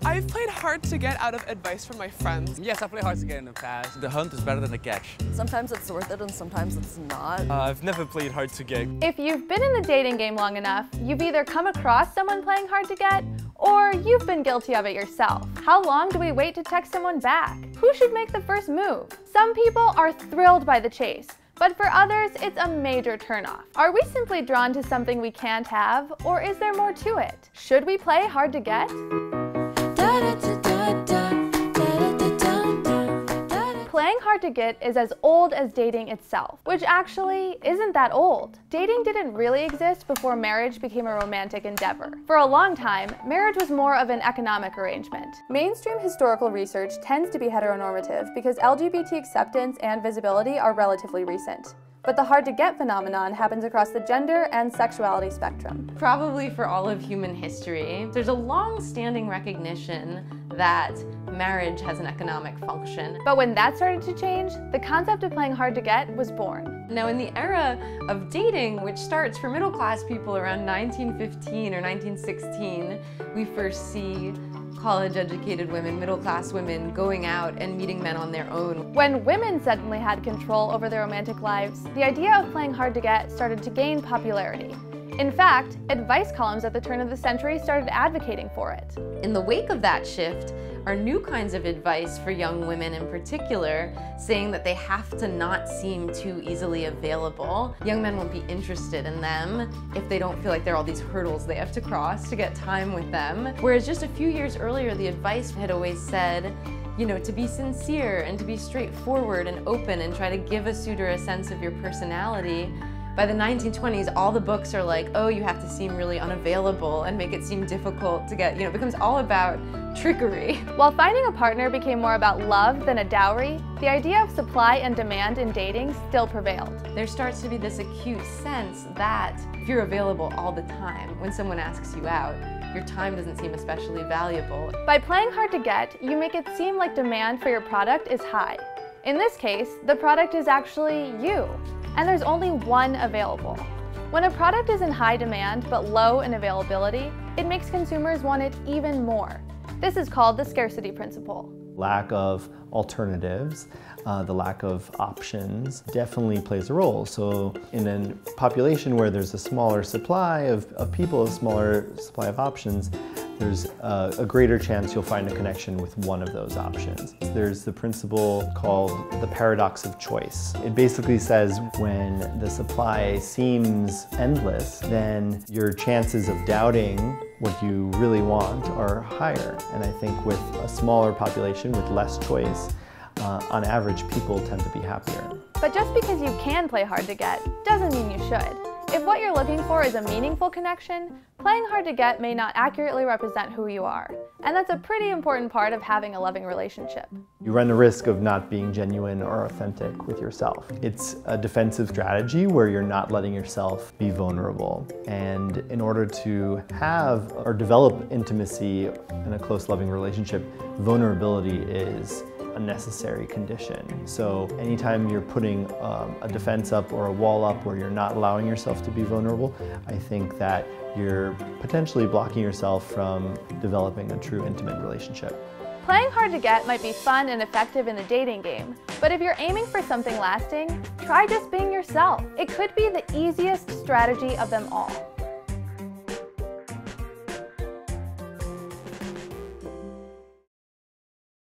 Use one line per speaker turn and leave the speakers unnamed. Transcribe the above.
I've played hard to get out of advice from my friends.
Yes, I've played hard to get in the past. The hunt is better than the catch.
Sometimes it's worth it and sometimes it's not.
I've never played hard to get.
If you've been in the dating game long enough, you've either come across someone playing hard to get, or you've been guilty of it yourself. How long do we wait to text someone back? Who should make the first move? Some people are thrilled by the chase, but for others, it's a major turnoff. Are we simply drawn to something we can't have, or is there more to it? Should we play hard to get? Playing hard to get is as old as dating itself, which actually isn't that old. Dating didn't really exist before marriage became a romantic endeavor. For a long time, marriage was more of an economic arrangement. Mainstream historical research tends to be heteronormative because LGBT acceptance and visibility are relatively recent. But the hard-to-get phenomenon happens across the gender and sexuality spectrum.
Probably for all of human history, there's a long-standing recognition that marriage has an economic function.
But when that started to change, the concept of playing hard to get was born.
Now, in the era of dating, which starts for middle-class people around 1915 or 1916, we first see college-educated women, middle-class women, going out and meeting men on their own.
When women suddenly had control over their romantic lives, the idea of playing hard to get started to gain popularity. In fact, advice columns at the turn of the century started advocating for it.
In the wake of that shift are new kinds of advice for young women in particular, saying that they have to not seem too easily available. Young men won't be interested in them if they don't feel like there are all these hurdles they have to cross to get time with them. Whereas just a few years earlier, the advice had always said, you know, to be sincere and to be straightforward and open and try to give a suitor a sense of your personality. By the 1920s, all the books are like, oh, you have to seem really unavailable and make it seem difficult to get, it becomes all about trickery.
While finding a partner became more about love than a dowry, the idea of supply and demand in dating still prevailed.
There starts to be this acute sense that if you're available all the time, when someone asks you out, your time doesn't seem especially valuable.
By playing hard to get, you make it seem like demand for your product is high. In this case, the product is actually you, and there's only one available. When a product is in high demand but low in availability, it makes consumers want it even more. This is called the scarcity principle.
Lack of alternatives, the lack of options definitely plays a role. So in a population where there's a smaller supply of people, a smaller supply of options, there's a greater chance you'll find a connection with one of those options. There's the principle called the paradox of choice. It basically says when the supply seems endless, then your chances of doubting what you really want are higher. And I think with a smaller population with less choice, on average, people tend to be happier.
But just because you can play hard to get doesn't mean you should. If what you're looking for is a meaningful connection, playing hard to get may not accurately represent who you are. And that's a pretty important part of having a loving relationship.
You run the risk of not being genuine or authentic with yourself. It's a defensive strategy where you're not letting yourself be vulnerable. And in order to have or develop intimacy in a close, loving relationship, vulnerability is a necessary condition. So anytime you're putting a defense up or a wall up where you're not allowing yourself to be vulnerable, I think that you're potentially blocking yourself from developing a true intimate relationship.
Playing hard to get might be fun and effective in the dating game, but if you're aiming for something lasting, try just being yourself. It could be the easiest strategy of them all.